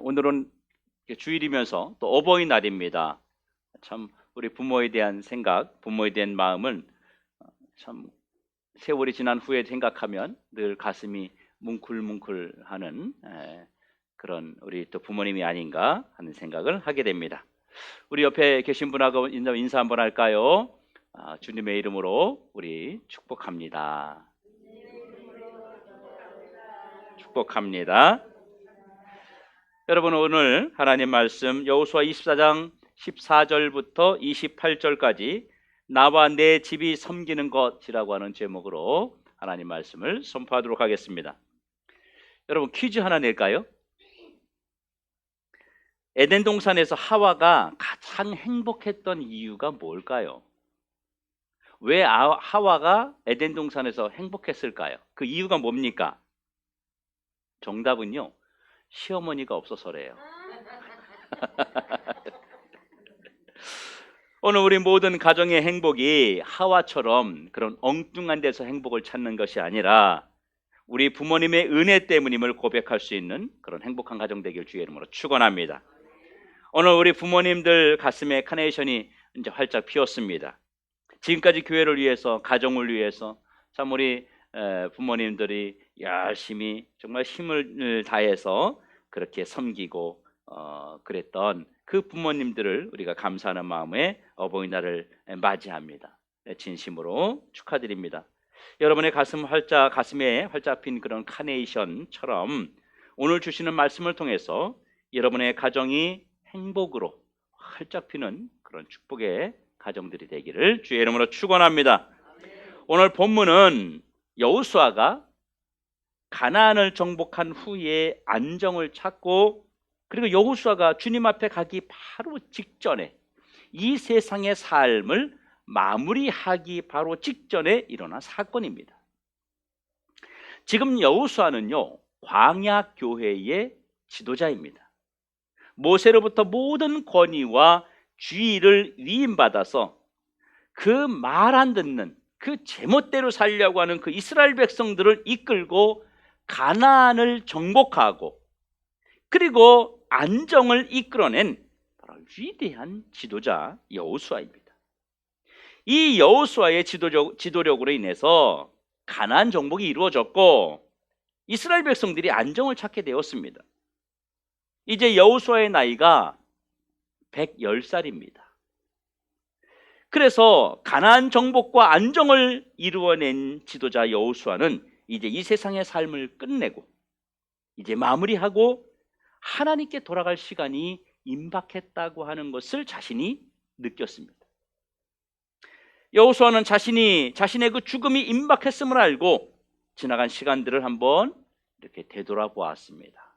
오늘은 주일이면서 또 어버이날입니다. 참 우리 부모에 대한 생각, 부모에 대한 마음은 참 세월이 지난 후에 생각하면 늘 가슴이 뭉클뭉클하는 그런 우리 또 부모님이 아닌가 하는 생각을 하게 됩니다. 우리 옆에 계신 분하고 인사 한번 할까요? 주님의 이름으로 우리 축복합니다. 축복합니다. 여러분, 오늘 하나님 말씀 여호수아 24장 14절부터 28절까지 나와 내 집이 섬기는 것이라고 하는 제목으로 하나님 말씀을 선포하도록 하겠습니다. 여러분, 퀴즈 하나 낼까요? 에덴 동산에서 하와가 가장 행복했던 이유가 뭘까요? 왜 하와가 에덴 동산에서 행복했을까요? 그 이유가 뭡니까? 정답은요, 시어머니가 없어서래요. 오늘 우리 모든 가정의 행복이 하와처럼 그런 엉뚱한 데서 행복을 찾는 것이 아니라 우리 부모님의 은혜 때문임을 고백할 수 있는 그런 행복한 가정 되길 주의 이름으로 축원합니다. 오늘 우리 부모님들 가슴에 카네이션이 이제 활짝 피었습니다. 지금까지 교회를 위해서, 가정을 위해서 참 우리 부모님들이 열심히 정말 힘을 다해서 그렇게 섬기고 그랬던 그 부모님들을 우리가 감사하는 마음에 어버이날을 맞이합니다. 진심으로 축하드립니다. 여러분의 가슴에 활짝 핀 그런 카네이션처럼 오늘 주시는 말씀을 통해서 여러분의 가정이 행복으로 활짝 피는 그런 축복의 가정들이 되기를 주의 이름으로 축원합니다. 오늘 본문은 여호수아가 가나안을 정복한 후에 안정을 찾고, 그리고 여호수아가 주님 앞에 가기 바로 직전에, 이 세상의 삶을 마무리하기 바로 직전에 일어난 사건입니다. 지금 여호수아는요, 광야 교회의 지도자입니다. 모세로부터 모든 권위와 주의를 위임받아서 그 말 안 듣는, 그 제멋대로 살려고 하는 그 이스라엘 백성들을 이끌고 가나안을 정복하고, 그리고 안정을 이끌어낸 바로 위대한 지도자 여호수아입니다. 이 여호수아의 지도력으로 인해서 가나안 정복이 이루어졌고 이스라엘 백성들이 안정을 찾게 되었습니다. 이제 여호수아의 나이가 110살입니다. 그래서 가나안 정복과 안정을 이루어낸 지도자 여호수아는 이제 이 세상의 삶을 끝내고 이제 마무리하고 하나님께 돌아갈 시간이 임박했다고 하는 것을 자신이 느꼈습니다. 여호수아는 자신의 그 죽음이 임박했음을 알고 지나간 시간들을 한번 이렇게 되돌아보았습니다.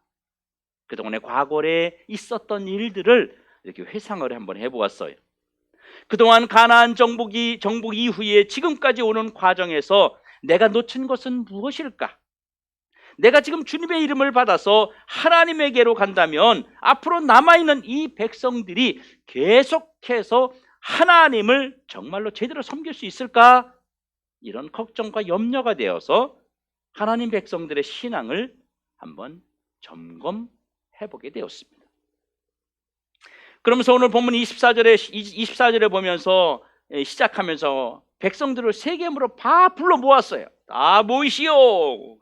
그동안의 과거에 있었던 일들을 이렇게 회상을 한번 해보았어요. 그동안 가나안 정복 이후에 지금까지 오는 과정에서 내가 놓친 것은 무엇일까? 내가 지금 주님의 이름을 받아서 하나님에게로 간다면 앞으로 남아있는 이 백성들이 계속해서 하나님을 정말로 제대로 섬길 수 있을까? 이런 걱정과 염려가 되어서 하나님 백성들의 신앙을 한번 점검해보게 되었습니다. 그러면서 오늘 본문 24절에 보면서 시작하면서 백성들을 세겜으로 다 불러 모았어요. 다 모이시오.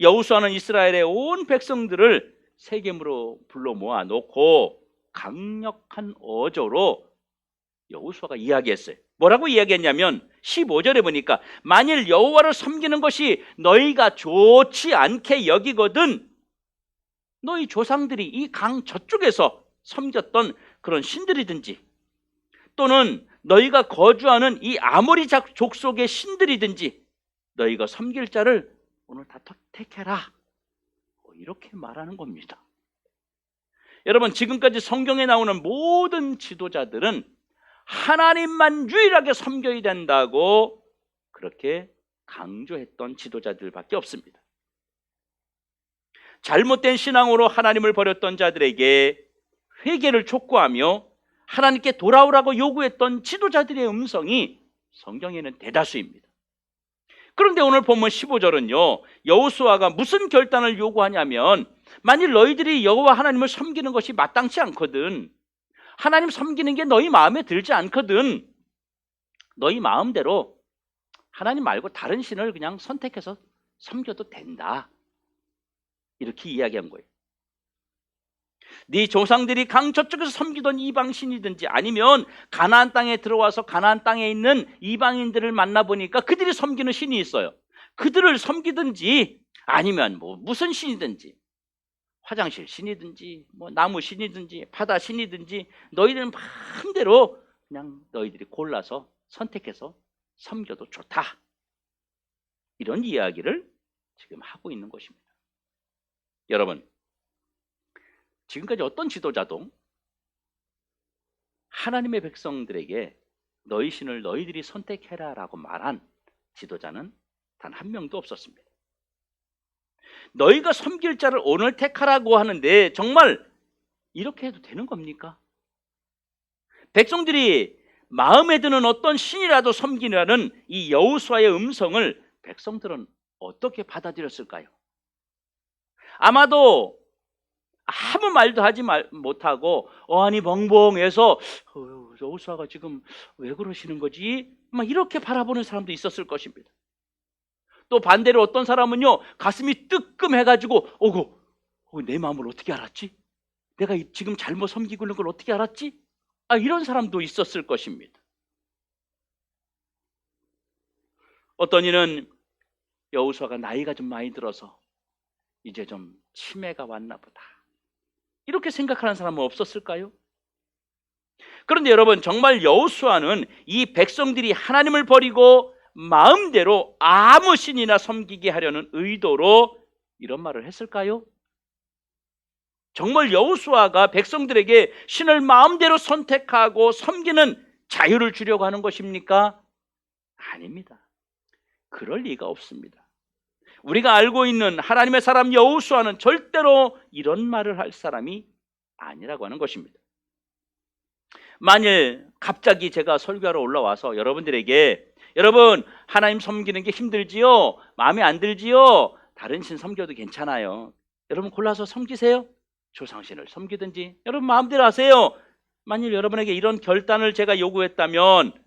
여호수아는 이스라엘의 온 백성들을 세겜으로 불러 모아 놓고 강력한 어조로 여호수아가 이야기했어요. 뭐라고 이야기했냐면 15절에 보니까 만일 여호와를 섬기는 것이 너희가 좋지 않게 여기거든 너희 조상들이 이 강 저쪽에서 섬겼던 그런 신들이든지 또는 너희가 거주하는 이 아모리 족속의 신들이든지 너희가 섬길 자를 오늘 다 택해라, 이렇게 말하는 겁니다. 여러분, 지금까지 성경에 나오는 모든 지도자들은 하나님만 유일하게 섬겨야 된다고 그렇게 강조했던 지도자들밖에 없습니다. 잘못된 신앙으로 하나님을 버렸던 자들에게 회개를 촉구하며 하나님께 돌아오라고 요구했던 지도자들의 음성이 성경에는 대다수입니다. 그런데 오늘 본문 15절은요, 여호수아가 무슨 결단을 요구하냐면 만일 너희들이 여호와 하나님을 섬기는 것이 마땅치 않거든, 하나님 섬기는 게 너희 마음에 들지 않거든, 너희 마음대로 하나님 말고 다른 신을 그냥 선택해서 섬겨도 된다. 이렇게 이야기한 거예요. 네 조상들이 강 저쪽에서 섬기던 이방 신이든지 아니면 가나안 땅에 들어와서 가나안 땅에 있는 이방인들을 만나보니까 그들이 섬기는 신이 있어요. 그들을 섬기든지 아니면 뭐 무슨 신이든지, 화장실 신이든지 뭐 나무 신이든지 바다 신이든지 너희들은 마음대로 그냥 너희들이 골라서 선택해서 섬겨도 좋다. 이런 이야기를 지금 하고 있는 것입니다. 여러분, 지금까지 어떤 지도자도 하나님의 백성들에게 너희 신을 너희들이 선택해라 라고 말한 지도자는 단 한 명도 없었습니다. 너희가 섬길 자를 오늘 택하라고 하는데 정말 이렇게 해도 되는 겁니까? 백성들이 마음에 드는 어떤 신이라도 섬기라는 이 여호수아의 음성을 백성들은 어떻게 받아들였을까요? 아마도 아무 말도 하지 못하고 어안이 벙벙해서 여호수아가 지금 왜 그러시는 거지? 막 이렇게 바라보는 사람도 있었을 것입니다. 또 반대로 어떤 사람은요, 가슴이 뜨끔해가지고 내 마음을 어떻게 알았지? 내가 지금 잘못 섬기고 있는 걸 어떻게 알았지? 이런 사람도 있었을 것입니다. 어떤 이는 여호수아가 나이가 좀 많이 들어서 이제 좀 치매가 왔나 보다, 이렇게 생각하는 사람은 없었을까요? 그런데 여러분, 정말 여호수아는 이 백성들이 하나님을 버리고 마음대로 아무 신이나 섬기게 하려는 의도로 이런 말을 했을까요? 정말 여호수아가 백성들에게 신을 마음대로 선택하고 섬기는 자유를 주려고 하는 것입니까? 아닙니다. 그럴 리가 없습니다. 우리가 알고 있는 하나님의 사람 여호수아는 절대로 이런 말을 할 사람이 아니라고 하는 것입니다. 만일 갑자기 제가 설교하러 올라와서 여러분들에게 여러분, 하나님 섬기는 게 힘들지요? 마음에 안 들지요? 다른 신 섬겨도 괜찮아요. 여러분 골라서 섬기세요. 조상신을 섬기든지 여러분 마음대로 하세요. 만일 여러분에게 이런 결단을 제가 요구했다면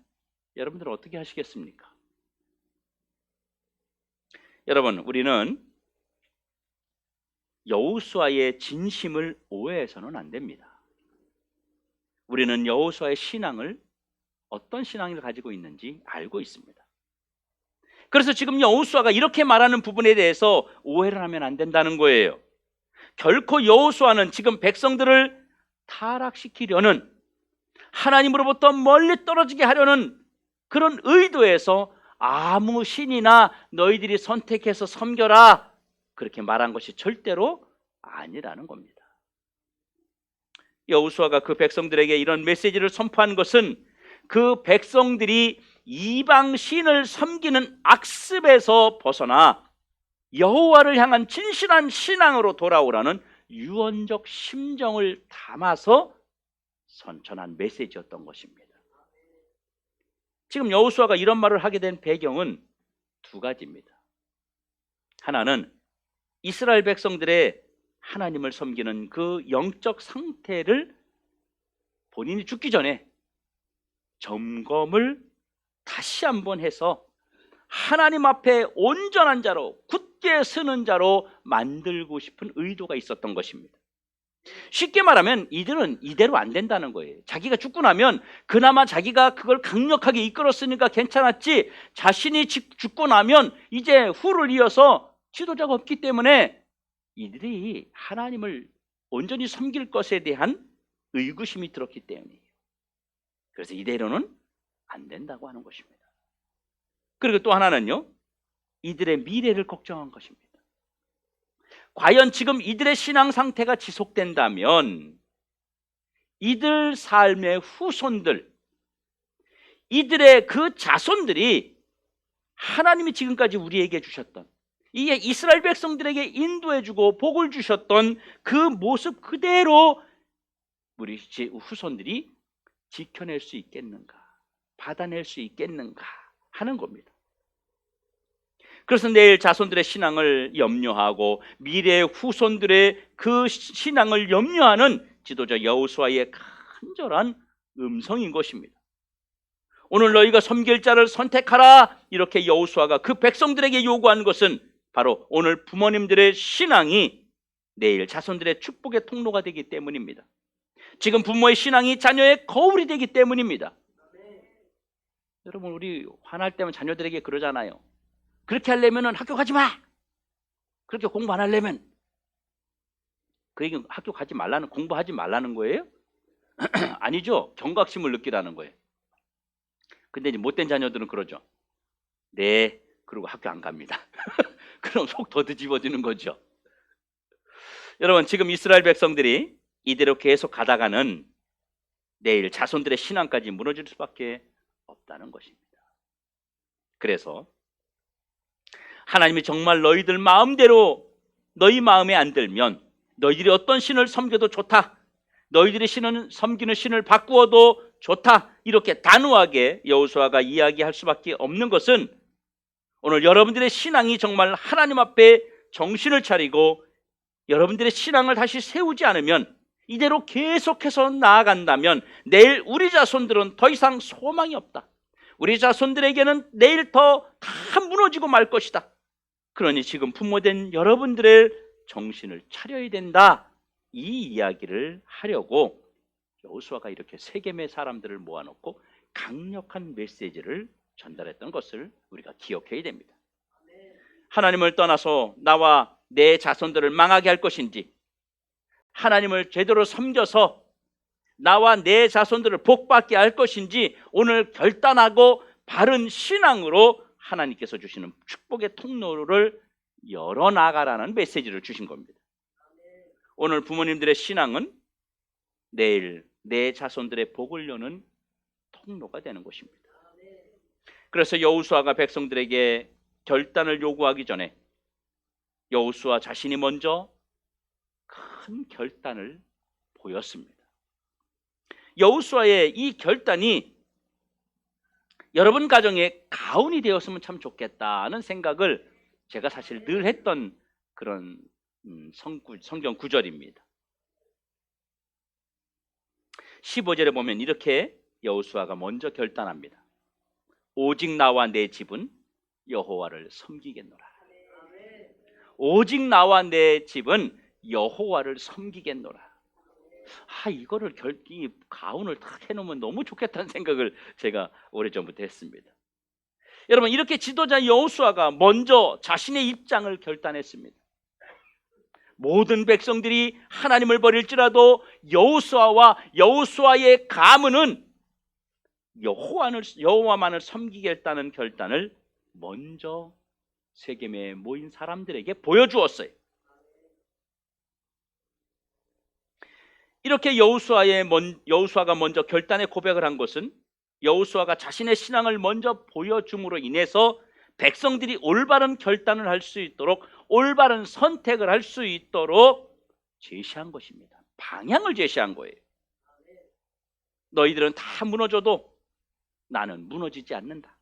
여러분들은 어떻게 하시겠습니까? 여러분, 우리는 여호수아의 진심을 오해해서는 안 됩니다. 우리는 여호수아의 신앙을 어떤 신앙을 가지고 있는지 알고 있습니다. 그래서 지금 여호수아가 이렇게 말하는 부분에 대해서 오해를 하면 안 된다는 거예요. 결코 여호수아는 지금 백성들을 타락시키려는, 하나님으로부터 멀리 떨어지게 하려는 그런 의도에서 아무 신이나 너희들이 선택해서 섬겨라 그렇게 말한 것이 절대로 아니라는 겁니다. 여호수아가 그 백성들에게 이런 메시지를 선포한 것은 그 백성들이 이방 신을 섬기는 악습에서 벗어나 여호와를 향한 진실한 신앙으로 돌아오라는 유언적 심정을 담아서 선전한 메시지였던 것입니다. 지금 여호수아가 이런 말을 하게 된 배경은 두 가지입니다. 하나는 이스라엘 백성들의 하나님을 섬기는 그 영적 상태를 본인이 죽기 전에 점검을 다시 한번 해서 하나님 앞에 온전한 자로, 굳게 서는 자로 만들고 싶은 의도가 있었던 것입니다. 쉽게 말하면 이들은 이대로 안 된다는 거예요. 자기가 죽고 나면 그나마 자기가 그걸 강력하게 이끌었으니까 괜찮았지, 자신이 죽고 나면 이제 후를 이어서 지도자가 없기 때문에 이들이 하나님을 온전히 섬길 것에 대한 의구심이 들었기 때문이에요. 그래서 이대로는 안 된다고 하는 것입니다. 그리고 또 하나는요, 이들의 미래를 걱정한 것입니다. 과연 지금 이들의 신앙 상태가 지속된다면 이들 삶의 후손들, 이들의 그 자손들이 하나님이 지금까지 우리에게 주셨던, 이게 이스라엘 백성들에게 인도해주고 복을 주셨던 그 모습 그대로 우리 후손들이 지켜낼 수 있겠는가, 받아낼 수 있겠는가 하는 겁니다. 그래서 내일 자손들의 신앙을 염려하고 미래의 후손들의 그 신앙을 염려하는 지도자 여호수아의 간절한 음성인 것입니다. 오늘 너희가 섬길 자를 선택하라, 이렇게 여호수아가 그 백성들에게 요구한 것은 바로 오늘 부모님들의 신앙이 내일 자손들의 축복의 통로가 되기 때문입니다. 지금 부모의 신앙이 자녀의 거울이 되기 때문입니다. 여러분, 우리 화날 때면 자녀들에게 그러잖아요. 그렇게 하려면 학교 가지 마. 그렇게 공부 안 하려면. 그 얘기는 학교 가지 말라는, 공부하지 말라는 거예요? 아니죠. 경각심을 느끼라는 거예요. 근데 이제 못된 자녀들은 그러죠. 네, 그리고 학교 안 갑니다. 그럼 속 더 뒤집어지는 거죠. 여러분, 지금 이스라엘 백성들이 이대로 계속 가다가는 내일 자손들의 신앙까지 무너질 수밖에 없다는 것입니다. 그래서 하나님이 정말 너희들 마음대로 너희 마음에 안 들면 너희들이 어떤 신을 섬겨도 좋다, 너희들이 섬기는 신을 바꾸어도 좋다, 이렇게 단호하게 여호수아가 이야기할 수밖에 없는 것은 오늘 여러분들의 신앙이 정말 하나님 앞에 정신을 차리고 여러분들의 신앙을 다시 세우지 않으면, 이대로 계속해서 나아간다면 내일 우리 자손들은 더 이상 소망이 없다. 우리 자손들에게는 내일 더 다 무너지고 말 것이다. 그러니 지금 부모된 여러분들의 정신을 차려야 된다. 이 이야기를 하려고 여호수아가 이렇게 세겜의 사람들을 모아놓고 강력한 메시지를 전달했던 것을 우리가 기억해야 됩니다. 하나님을 떠나서 나와 내 자손들을 망하게 할 것인지, 하나님을 제대로 섬겨서 나와 내 자손들을 복받게 할 것인지 오늘 결단하고 바른 신앙으로 하나님께서 주시는 축복의 통로를 열어나가라는 메시지를 주신 겁니다. 오늘 부모님들의 신앙은 내일 내 자손들의 복을 여는 통로가 되는 것입니다. 그래서 여호수아가 백성들에게 결단을 요구하기 전에 여호수아 자신이 먼저 큰 결단을 보였습니다. 여호수아의 이 결단이 여러분 가정에 가훈이 되었으면 참 좋겠다는 생각을 제가 사실 늘 했던 그런 성경 구절입니다. 15절에 보면 이렇게 여호수아가 먼저 결단합니다. 오직 나와 내 집은 여호와를 섬기겠노라. 오직 나와 내 집은 여호와를 섬기겠노라. 이거를 이 가훈을 딱 해놓으면 너무 좋겠다는 생각을 제가 오래전부터 했습니다. 여러분, 이렇게 지도자 여호수아가 먼저 자신의 입장을 결단했습니다. 모든 백성들이 하나님을 버릴지라도 여호수아와 여호수아의 가문은 여호와만을 섬기겠다는 결단을 먼저 세겜에 모인 사람들에게 보여주었어요. 이렇게 여호수아가 먼저 결단의 고백을 한 것은 여호수아가 자신의 신앙을 먼저 보여줌으로 인해서 백성들이 올바른 결단을 할 수 있도록, 올바른 선택을 할 수 있도록 제시한 것입니다. 방향을 제시한 거예요. 너희들은 다 무너져도 나는 무너지지 않는다.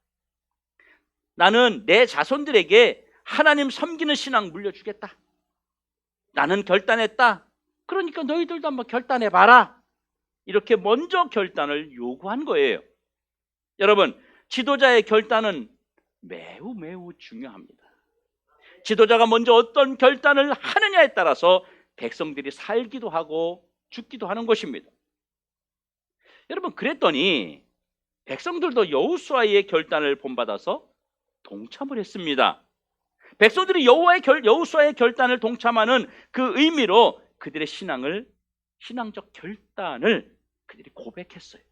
나는 내 자손들에게 하나님 섬기는 신앙 물려주겠다. 나는 결단했다. 그러니까 너희들도 한번 결단해봐라. 이렇게 먼저 결단을 요구한 거예요. 여러분, 지도자의 결단은 매우 매우 중요합니다. 지도자가 먼저 어떤 결단을 하느냐에 따라서 백성들이 살기도 하고 죽기도 하는 것입니다. 여러분, 그랬더니 백성들도 여호수아의 결단을 본받아서 동참을 했습니다. 백성들이 여호수아의 결단을 동참하는 그 의미로 그들의 신앙적 결단을 그들이 고백했어요.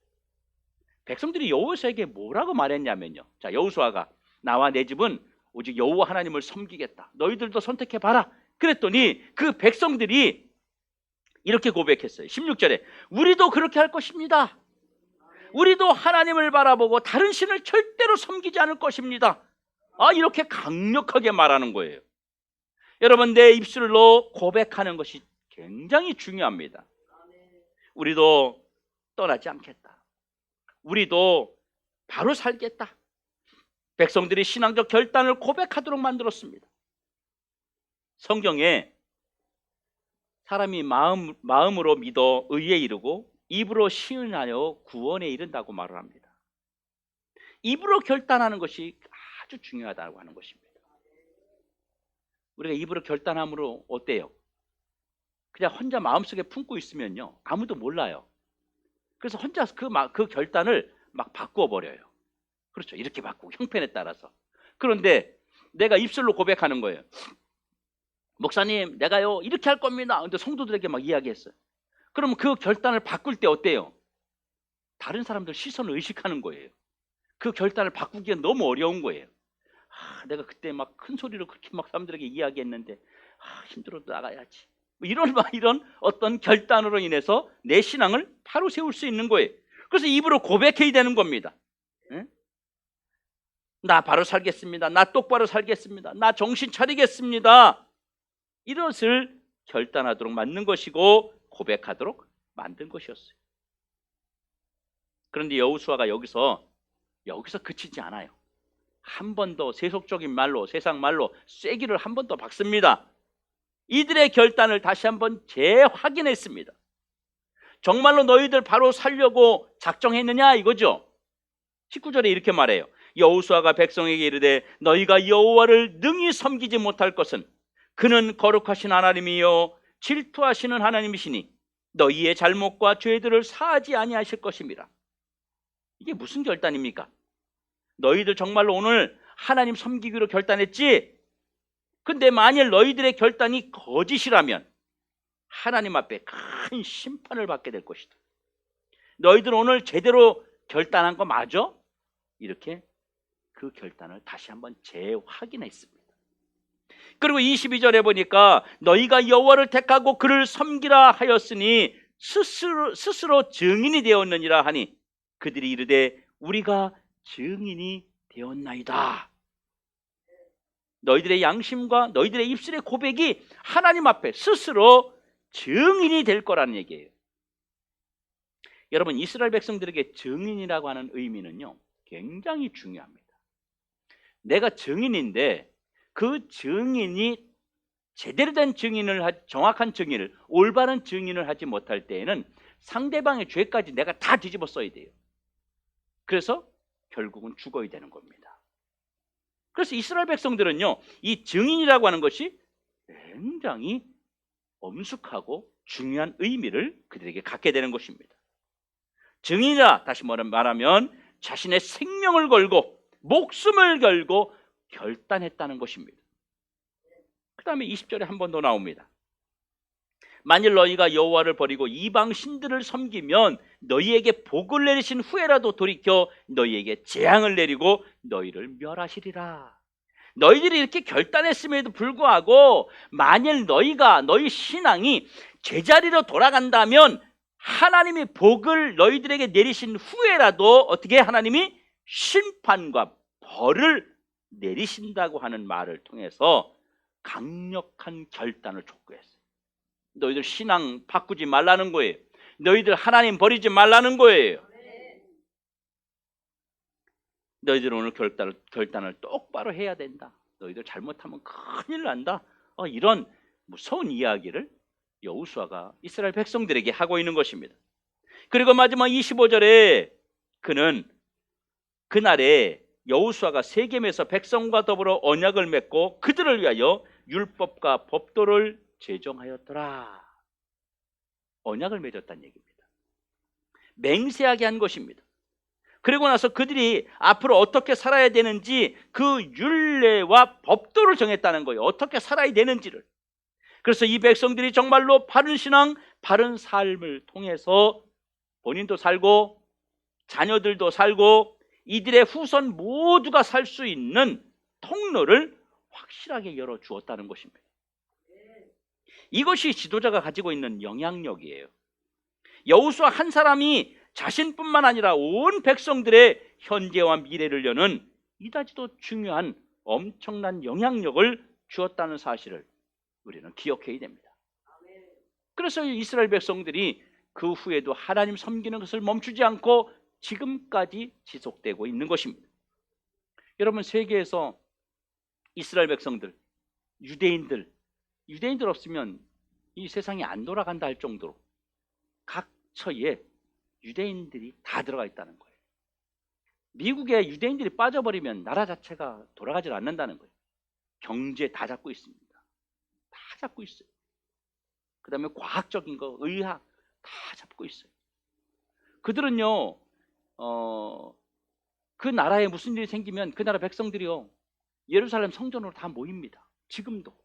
백성들이 여호수아에게 뭐라고 말했냐면요. 자, 여호수아가 나와 내 집은 오직 여호와 하나님을 섬기겠다. 너희들도 선택해봐라. 그랬더니 그 백성들이 이렇게 고백했어요. 16절에 우리도 그렇게 할 것입니다. 우리도 하나님을 바라보고 다른 신을 절대로 섬기지 않을 것입니다. 이렇게 강력하게 말하는 거예요. 여러분, 내 입술로 고백하는 것이 굉장히 중요합니다. 우리도 떠나지 않겠다. 우리도 바로 살겠다. 백성들이 신앙적 결단을 고백하도록 만들었습니다. 성경에 사람이 마음으로 믿어 의에 이르고 입으로 시인하여 구원에 이른다고 말을 합니다. 입으로 결단하는 것이 아주 중요하다고 하는 것입니다. 우리가 입으로 결단함으로 어때요? 그냥 혼자 마음속에 품고 있으면요, 아무도 몰라요. 그래서 혼자 그 결단을 막 바꾸어 버려요. 그렇죠. 이렇게 바꾸고 형편에 따라서. 그런데 내가 입술로 고백하는 거예요. 목사님, 내가요 이렇게 할 겁니다. 근데 성도들에게 막 이야기했어요. 그러면 그 결단을 바꿀 때 어때요? 다른 사람들 시선을 의식하는 거예요. 그 결단을 바꾸기엔 너무 어려운 거예요. 내가 그때 막 큰 소리로 그렇게 막 사람들에게 이야기했는데 힘들어도 나가야지. 이런 어떤 결단으로 인해서 내 신앙을 바로 세울 수 있는 거예요. 그래서 입으로 고백해야 되는 겁니다. 응? 나 바로 살겠습니다. 나 똑바로 살겠습니다. 나 정신 차리겠습니다. 이것을 결단하도록 만든 것이고 고백하도록 만든 것이었어요. 그런데 여호수아가 여기서 그치지 않아요. 한 번 더 세속적인 말로, 세상 말로 쐐기를 한 번 더 박습니다. 이들의 결단을 다시 한번 재확인했습니다. 정말로 너희들 바로 살려고 작정했느냐 이거죠. 19절에 이렇게 말해요. 여호수아가 백성에게 이르되 너희가 여호와를 능히 섬기지 못할 것은 그는 거룩하신 하나님이요 질투하시는 하나님이시니 너희의 잘못과 죄들을 사하지 아니하실 것입니다. 이게 무슨 결단입니까? 너희들 정말로 오늘 하나님 섬기기로 결단했지? 근데 만일 너희들의 결단이 거짓이라면 하나님 앞에 큰 심판을 받게 될 것이다. 너희들 오늘 제대로 결단한 거 맞아? 이렇게 그 결단을 다시 한번 재확인했습니다. 그리고 22절에 보니까 너희가 여호와를 택하고 그를 섬기라 하였으니 스스로 증인이 되었느니라 하니 그들이 이르되 우리가 증인이 되었나이다. 너희들의 양심과 너희들의 입술의 고백이 하나님 앞에 스스로 증인이 될 거라는 얘기예요. 여러분, 이스라엘 백성들에게 증인이라고 하는 의미는요 굉장히 중요합니다. 내가 증인인데 그 증인이 제대로 된 정확한 증인을, 올바른 증인을 하지 못할 때에는 상대방의 죄까지 내가 다 뒤집어 써야 돼요. 그래서 결국은 죽어야 되는 겁니다. 그래서 이스라엘 백성들은요 이 증인이라고 하는 것이 굉장히 엄숙하고 중요한 의미를 그들에게 갖게 되는 것입니다. 증인이라 다시 말하면 자신의 생명을 걸고 목숨을 걸고 결단했다는 것입니다. 그 다음에 20절에 한 번 더 나옵니다. 만일 너희가 여호와를 버리고 이방 신들을 섬기면 너희에게 복을 내리신 후에라도 돌이켜 너희에게 재앙을 내리고 너희를 멸하시리라. 너희들이 이렇게 결단했음에도 불구하고 만일 너희 신앙이 제자리로 돌아간다면 하나님이 복을 너희들에게 내리신 후에라도 어떻게 하나님이 심판과 벌을 내리신다고 하는 말을 통해서 강력한 결단을 촉구했어요. 너희들 신앙 바꾸지 말라는 거예요. 너희들 하나님 버리지 말라는 거예요. 너희들 오늘 결단을 똑바로 해야 된다. 너희들 잘못하면 큰일 난다. 이런 무서운 이야기를 여호수아가 이스라엘 백성들에게 하고 있는 것입니다. 그리고 마지막 25절에 그는 그날에 여호수아가 세겜에서 백성과 더불어 언약을 맺고 그들을 위하여 율법과 법도를 제정하였더라. 언약을 맺었다는 얘기입니다. 맹세하게 한 것입니다. 그리고 나서 그들이 앞으로 어떻게 살아야 되는지 그 율례와 법도를 정했다는 거예요. 어떻게 살아야 되는지를. 그래서 이 백성들이 정말로 바른 신앙, 바른 삶을 통해서 본인도 살고 자녀들도 살고 이들의 후손 모두가 살 수 있는 통로를 확실하게 열어주었다는 것입니다. 이것이 지도자가 가지고 있는 영향력이에요. 여호수아 한 사람이 자신뿐만 아니라 온 백성들의 현재와 미래를 여는 이다지도 중요한 엄청난 영향력을 주었다는 사실을 우리는 기억해야 됩니다. 그래서 이스라엘 백성들이 그 후에도 하나님 섬기는 것을 멈추지 않고 지금까지 지속되고 있는 것입니다. 여러분, 세계에서 이스라엘 백성들, 유대인들 없으면 이 세상이 안 돌아간다 할 정도로 각 처에 유대인들이 다 들어가 있다는 거예요. 미국에 유대인들이 빠져버리면 나라 자체가 돌아가질 않는다는 거예요. 경제 다 잡고 있습니다. 다 잡고 있어요. 그 다음에 과학적인 거, 의학 다 잡고 있어요. 그들은요, 그 나라에 무슨 일이 생기면 그 나라 백성들이요, 예루살렘 성전으로 다 모입니다. 지금도.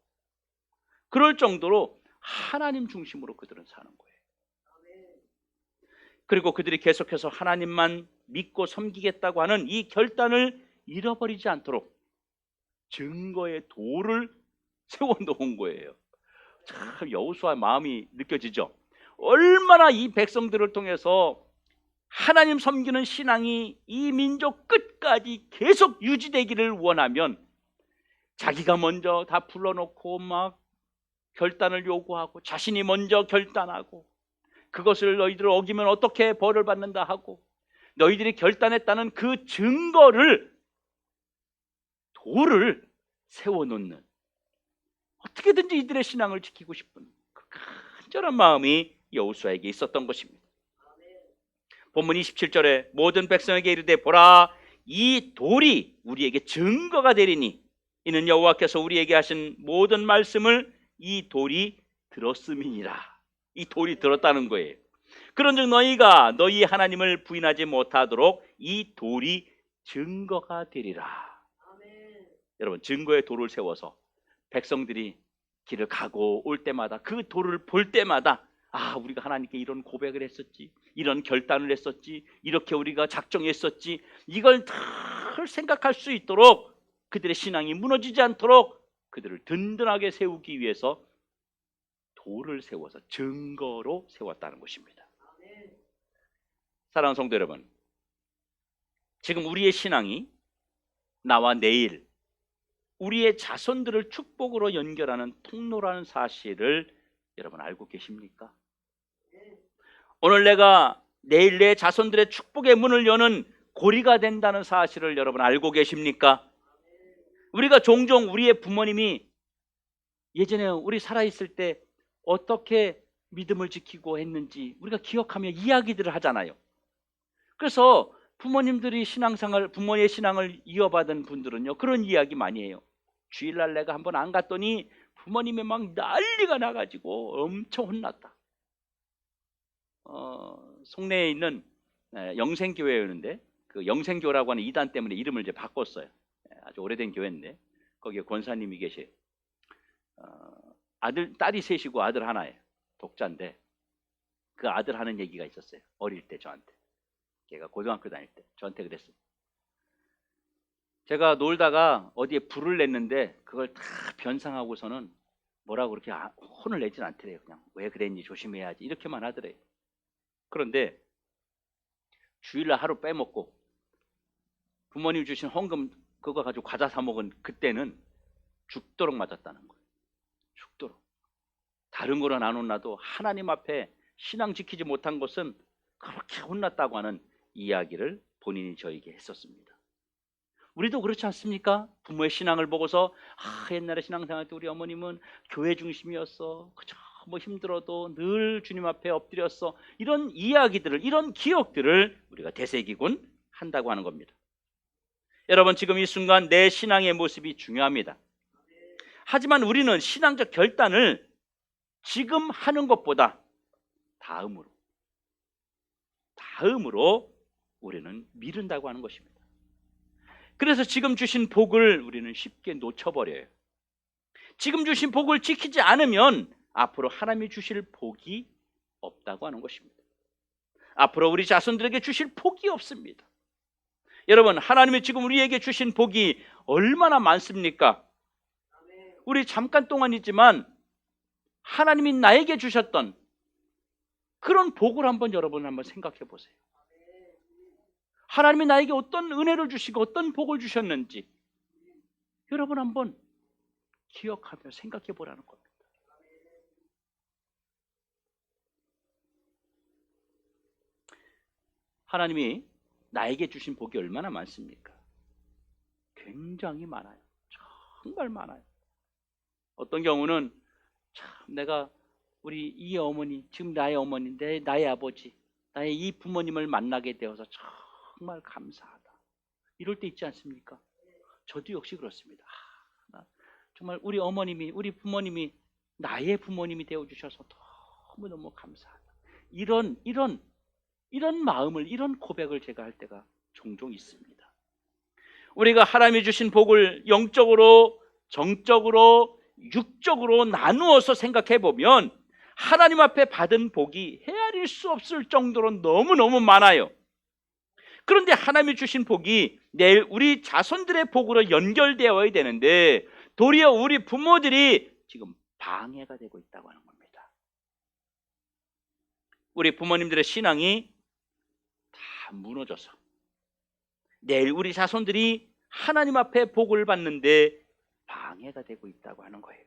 그럴 정도로 하나님 중심으로 그들은 사는 거예요. 그리고 그들이 계속해서 하나님만 믿고 섬기겠다고 하는 이 결단을 잃어버리지 않도록 증거의 돌을 세워놓은 거예요. 참 여호수아의 마음이 느껴지죠. 얼마나 이 백성들을 통해서 하나님 섬기는 신앙이 이 민족 끝까지 계속 유지되기를 원하면 자기가 먼저 다 불러놓고 막 결단을 요구하고 자신이 먼저 결단하고 그것을 너희들 어기면 어떻게 벌을 받는다 하고 너희들이 결단했다는 그 증거를, 돌을 세워놓는, 어떻게든지 이들의 신앙을 지키고 싶은 그 간절한 마음이 여호수아에게 있었던 것입니다. 본문 27절에 모든 백성에게 이르되 보라, 이 돌이 우리에게 증거가 되리니 이는 여호와께서 우리에게 하신 모든 말씀을 이 돌이 들었음이니라. 이 돌이 들었다는 거예요. 그런즉 너희가 너희 하나님을 부인하지 못하도록 이 돌이 증거가 되리라. 아멘. 여러분, 증거의 돌을 세워서 백성들이 길을 가고 올 때마다 그 돌을 볼 때마다 우리가 하나님께 이런 고백을 했었지, 이런 결단을 했었지, 이렇게 우리가 작정했었지, 이걸 다 생각할 수 있도록 그들의 신앙이 무너지지 않도록 그들을 든든하게 세우기 위해서 돌을 세워서 증거로 세웠다는 것입니다. 사랑하는 성도 여러분, 지금 우리의 신앙이 나와 내일 우리의 자손들을 축복으로 연결하는 통로라는 사실을 여러분 알고 계십니까? 오늘 내가 내일 내 자손들의 축복의 문을 여는 고리가 된다는 사실을 여러분 알고 계십니까? 우리가 종종 우리의 부모님이 예전에 우리 살아있을 때 어떻게 믿음을 지키고 했는지 우리가 기억하며 이야기들을 하잖아요. 그래서 부모님들이 부모의 신앙을 이어받은 분들은요, 그런 이야기 많이 해요. 주일날 내가 한번 안 갔더니 부모님이 막 난리가 나가지고 엄청 혼났다. 송내에 있는 영생교회였는데 그 영생교라고 하는 이단 때문에 이름을 이제 바꿨어요. 아주 오래된 교회인데 거기에 권사님이 계세요. 딸이 셋이고 아들 하나예요. 독자인데 그 아들 하는 얘기가 있었어요. 어릴 때 저한테. 걔가 고등학교 다닐 때 저한테 그랬어요. 제가 놀다가 어디에 불을 냈는데 그걸 다 변상하고서는 뭐라고 그렇게 혼을 내진 않더래요. 그냥 왜 그랬니 조심해야지 이렇게만 하더래요. 그런데 주일날 하루 빼먹고 부모님 주신 헌금 그거 가지고 과자 사 먹은 그때는 죽도록 맞았다는 거예요. 죽도록. 다른 거는 안 혼나도 하나님 앞에 신앙 지키지 못한 것은 그렇게 혼났다고 하는 이야기를 본인이 저에게 했었습니다. 우리도 그렇지 않습니까? 부모의 신앙을 보고서 옛날에 신앙생활 때 우리 어머님은 교회 중심이었어. 그저 뭐 힘들어도 늘 주님 앞에 엎드렸어. 이런 이야기들을, 이런 기억들을 우리가 되새기곤 한다고 하는 겁니다. 여러분, 지금 이 순간 내 신앙의 모습이 중요합니다. 하지만 우리는 신앙적 결단을 지금 하는 것보다 다음으로 우리는 미룬다고 하는 것입니다. 그래서 지금 주신 복을 우리는 쉽게 놓쳐버려요. 지금 주신 복을 지키지 않으면 앞으로 하나님이 주실 복이 없다고 하는 것입니다. 앞으로 우리 자손들에게 주실 복이 없습니다. 여러분, 하나님이 지금 우리에게 주신 복이 얼마나 많습니까? 우리 잠깐 동안이지만 하나님이 나에게 주셨던 그런 복을 여러분 한번 생각해 보세요. 하나님이 나에게 어떤 은혜를 주시고 어떤 복을 주셨는지 여러분 한번 기억하며 생각해 보라는 겁니다. 하나님이 나에게 주신 복이 얼마나 많습니까? 굉장히 많아요. 정말 많아요. 어떤 경우는 참 내가 우리 이 어머니, 지금 나의 어머니, 나의 아버지, 나의 이 부모님을 만나게 되어서 정말 감사하다. 이럴 때 있지 않습니까? 저도 역시 그렇습니다. 정말 우리 어머님이, 우리 부모님이 나의 부모님이 되어주셔서 너무너무 감사하다. 이런 마음을, 이런 고백을 제가 할 때가 종종 있습니다. 우리가 하나님이 주신 복을 영적으로, 정적으로, 육적으로 나누어서 생각해 보면 하나님 앞에 받은 복이 헤아릴 수 없을 정도로 너무너무 많아요. 그런데 하나님이 주신 복이 내일 우리 자손들의 복으로 연결되어야 되는데 도리어 우리 부모들이 지금 방해가 되고 있다고 하는 겁니다. 우리 부모님들의 신앙이 다 무너져서 내일 우리 자손들이 하나님 앞에 복을 받는데 방해가 되고 있다고 하는 거예요.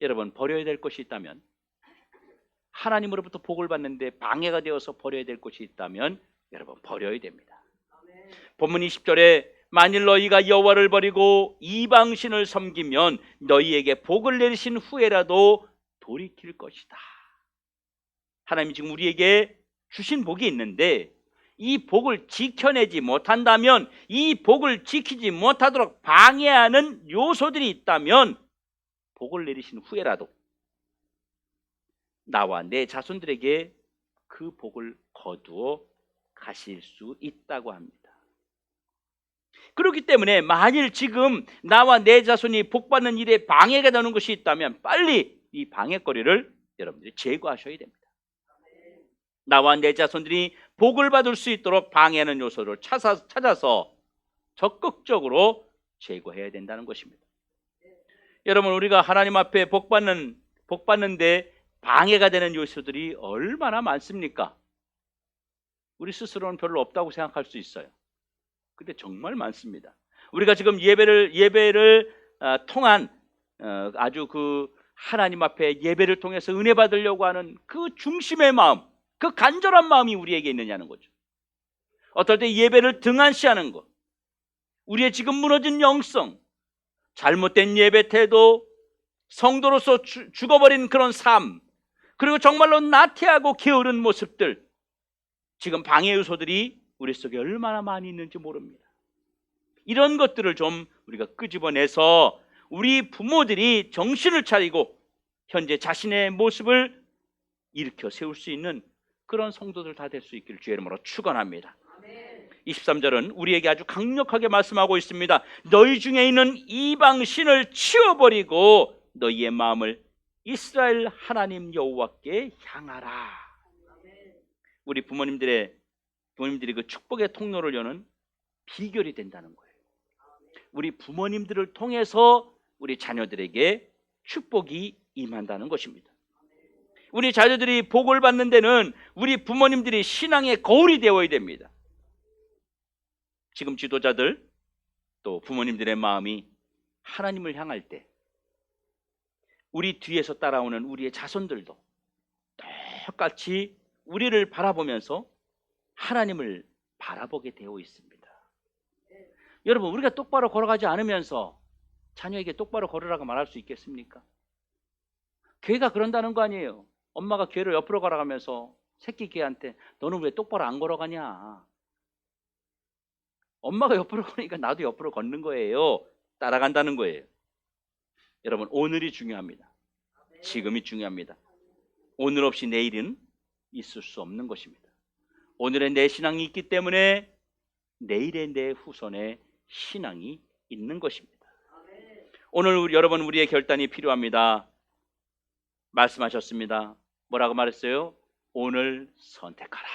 여러분, 버려야 될 것이 있다면, 하나님으로부터 복을 받는데 방해가 되어서 버려야 될 것이 있다면 여러분 버려야 됩니다. 본문 20절에 만일 너희가 여호와를 버리고 이방신을 섬기면 너희에게 복을 내리신 후에라도 돌이킬 것이다. 하나님이 지금 우리에게 주신 복이 있는데 이 복을 지켜내지 못한다면, 이 복을 지키지 못하도록 방해하는 요소들이 있다면 복을 내리신 후에라도 나와 내 자손들에게 그 복을 거두어 가실 수 있다고 합니다. 그렇기 때문에 만일 지금 나와 내 자손이 복받는 일에 방해가 되는 것이 있다면 빨리 이 방해거리를 여러분들이 제거하셔야 됩니다. 나와 내 자손들이 복을 받을 수 있도록 방해하는 요소를 찾아서 적극적으로 제거해야 된다는 것입니다. 여러분, 우리가 하나님 앞에 복받는데 방해가 되는 요소들이 얼마나 많습니까? 우리 스스로는 별로 없다고 생각할 수 있어요. 근데 정말 많습니다. 우리가 지금 예배를 통한 아주 그 하나님 앞에 예배를 통해서 은혜 받으려고 하는 그 중심의 마음, 그 간절한 마음이 우리에게 있느냐는 거죠. 어떨 때 예배를 등한시하는 것, 우리의 지금 무너진 영성, 잘못된 예배 태도, 성도로서 죽어버린 그런 삶, 그리고 정말로 나태하고 게으른 모습들, 지금 방해 요소들이 우리 속에 얼마나 많이 있는지 모릅니다. 이런 것들을 좀 우리가 끄집어내서 우리 부모들이 정신을 차리고 현재 자신의 모습을 일으켜 세울 수 있는 그런 성도들 다 될 수 있기를 주의 이름으로 축원합니다. 23절은 우리에게 아주 강력하게 말씀하고 있습니다. 너희 중에 있는 이방신을 치워버리고 너희의 마음을 이스라엘 하나님 여호와께 향하라. 우리 부모님들이 그 축복의 통로를 여는 비결이 된다는 거예요. 우리 부모님들을 통해서 우리 자녀들에게 축복이 임한다는 것입니다. 우리 자녀들이 복을 받는 데는 우리 부모님들이 신앙의 거울이 되어야 됩니다. 지금 지도자들 또 부모님들의 마음이 하나님을 향할 때 우리 뒤에서 따라오는 우리의 자손들도 똑같이 우리를 바라보면서 하나님을 바라보게 되어 있습니다. 여러분, 우리가 똑바로 걸어가지 않으면서 자녀에게 똑바로 걸으라고 말할 수 있겠습니까? 걔가 그런다는 거 아니에요. 엄마가 걔를 옆으로 걸어가면서 새끼 걔한테 너는 왜 똑바로 안 걸어가냐? 엄마가 옆으로 걸으니까 나도 옆으로 걷는 거예요. 따라간다는 거예요. 여러분, 오늘이 중요합니다. 지금이 중요합니다. 오늘 없이 내일은 있을 수 없는 것입니다. 오늘의 내 신앙이 있기 때문에 내일의 내 후손의 신앙이 있는 것입니다. 오늘 여러분, 우리의 결단이 필요합니다. 말씀하셨습니다. 뭐라고 말했어요? 오늘 선택하라.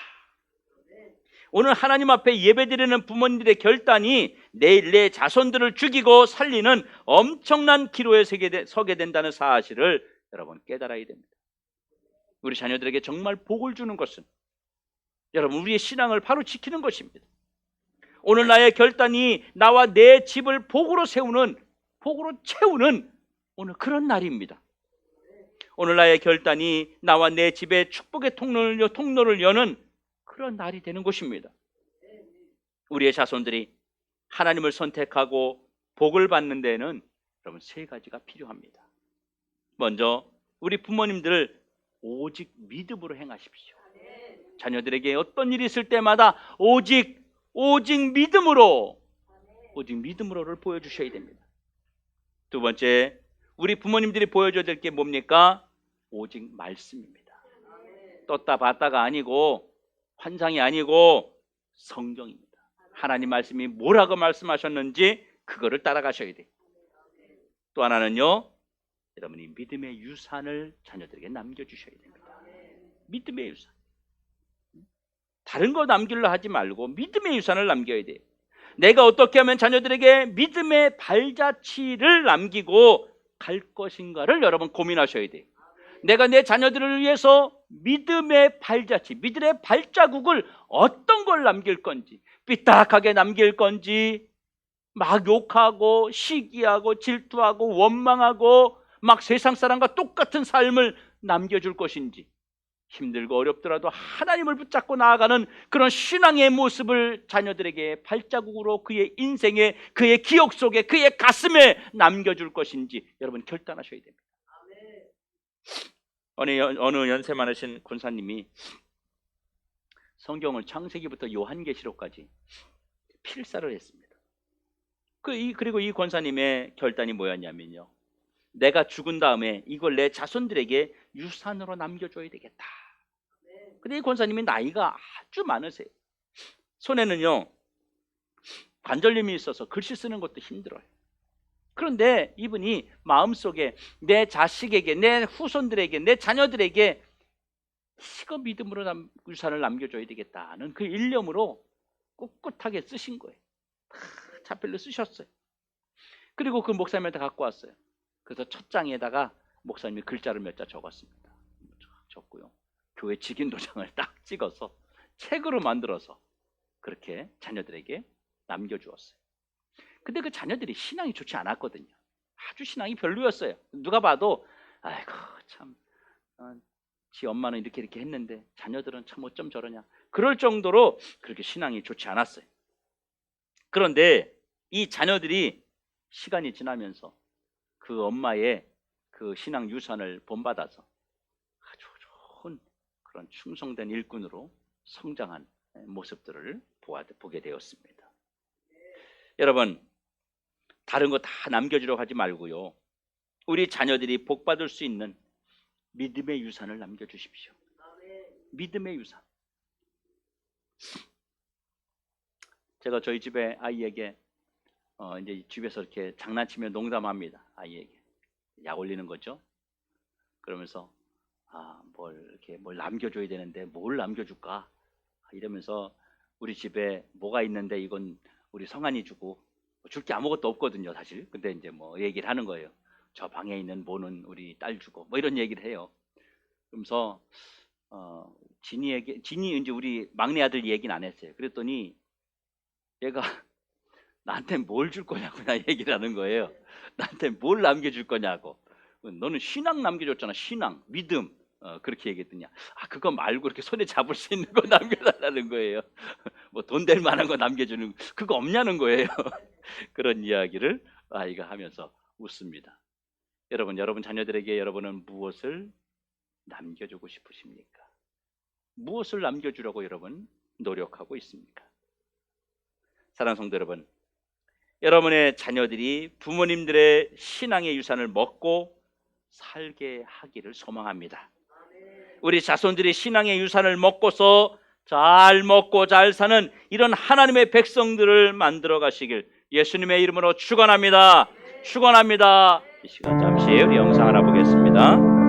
오늘 하나님 앞에 예배드리는 부모님들의 결단이 내일 내 자손들을 죽이고 살리는 엄청난 기로에 서게 된다는 사실을 여러분 깨달아야 됩니다. 우리 자녀들에게 정말 복을 주는 것은 여러분 우리의 신앙을 바로 지키는 것입니다. 오늘 나의 결단이 나와 내 집을 복으로 채우는 오늘 그런 날입니다. 오늘 나의 결단이 나와 내 집의 축복의 통로를 여는 그런 날이 되는 것입니다. 우리의 자손들이 하나님을 선택하고 복을 받는 데에는 여러분 세 가지가 필요합니다. 먼저 우리 부모님들을 오직 믿음으로 행하십시오. 자녀들에게 어떤 일이 있을 때마다 오직 믿음으로를 보여주셔야 됩니다. 두 번째, 우리 부모님들이 보여줘야 될 게 뭡니까? 오직 말씀입니다. 떴다 봤다가 아니고 환상이 아니고 성경입니다. 하나님 말씀이 뭐라고 말씀하셨는지 그거를 따라가셔야 돼요. 또 하나는요, 여러분이 믿음의 유산을 자녀들에게 남겨주셔야 됩니다. 믿음의 유산. 다른 거 남기려 하지 말고 믿음의 유산을 남겨야 돼요. 내가 어떻게 하면 자녀들에게 믿음의 발자취를 남기고 갈 것인가를 여러분 고민하셔야 돼요. 내가 내 자녀들을 위해서 믿음의 발자취, 믿음의 발자국을 어떤 걸 남길 건지, 삐딱하게 남길 건지, 막 욕하고 시기하고 질투하고 원망하고 막 세상 사람과 똑같은 삶을 남겨줄 것인지, 힘들고 어렵더라도 하나님을 붙잡고 나아가는 그런 신앙의 모습을 자녀들에게 발자국으로 그의 인생에, 그의 기억 속에, 그의 가슴에 남겨줄 것인지 여러분 결단하셔야 됩니다. 어느 연세 많으신 권사님이 성경을 창세기부터 요한계시록까지 필사를 했습니다. 그리고 이 권사님의 결단이 뭐였냐면요, 내가 죽은 다음에 이걸 내 자손들에게 유산으로 남겨줘야 되겠다. 근데 이 권사님이 나이가 아주 많으세요. 손에는요 관절염이 있어서 글씨 쓰는 것도 힘들어요. 그런데 이분이 마음속에 내 자식에게, 내 후손들에게, 내 자녀들에게 이거 믿음으로 유산을 남겨줘야 되겠다는 그 일념으로 꿋꿋하게 쓰신 거예요. 자필로 쓰셨어요. 그리고 그 목사님한테 갖고 왔어요. 그래서 첫 장에다가 목사님이 글자를 몇 자 적었습니다. 적고요, 교회 직인 도장을 딱 찍어서 책으로 만들어서 그렇게 자녀들에게 남겨주었어요. 근데 그 자녀들이 신앙이 좋지 않았거든요. 아주 신앙이 별로였어요. 누가 봐도 아이고 참 지 엄마는 이렇게 했는데 자녀들은 참 어쩜 저러냐, 그럴 정도로 그렇게 신앙이 좋지 않았어요. 그런데 이 자녀들이 시간이 지나면서 그 엄마의 그 신앙 유산을 본받아서 아주 좋은 그런 충성된 일꾼으로 성장한 모습들을 보게 되었습니다. 여러분, 다른 거 다 남겨주려고 하지 말고요, 우리 자녀들이 복받을 수 있는 믿음의 유산을 남겨주십시오. 믿음의 유산. 제가 저희 집에 아이에게 이제 집에서 이렇게 장난치며 농담합니다. 아이에게 약 올리는 거죠. 그러면서 뭘 남겨줘야 되는데 뭘 남겨줄까 이러면서, 우리 집에 뭐가 있는데 이건 우리 성한이 주고, 줄 게 아무것도 없거든요 사실. 근데 이제 뭐 얘기를 하는 거예요. 저 방에 있는 뭐는 우리 딸 주고, 뭐 이런 얘기를 해요. 그러면서 진이 이제 우리 막내 아들 얘기는 안 했어요. 그랬더니 얘가 나한테 뭘 줄 거냐고 나 얘기를 하는 거예요. 나한테 뭘 남겨줄 거냐고. 너는 신앙 남겨줬잖아. 신앙, 믿음. 그렇게 얘기했더니 그거 말고 이렇게 손에 잡을 수 있는 거 남겨달라는 거예요. 뭐 돈 될 만한 거 남겨주는 그거 없냐는 거예요. 그런 이야기를 아이가 하면서 웃습니다. 여러분 자녀들에게 여러분은 무엇을 남겨주고 싶으십니까? 무엇을 남겨주려고 여러분 노력하고 있습니까? 사랑하는 성도 여러분, 여러분의 자녀들이 부모님들의 신앙의 유산을 먹고 살게 하기를 소망합니다. 우리 자손들이 신앙의 유산을 먹고서 잘 먹고 잘 사는 이런 하나님의 백성들을 만들어 가시길 예수님의 이름으로 축원합니다. 축원합니다. 이 시간 잠시 우리 영상 하나 보겠습니다.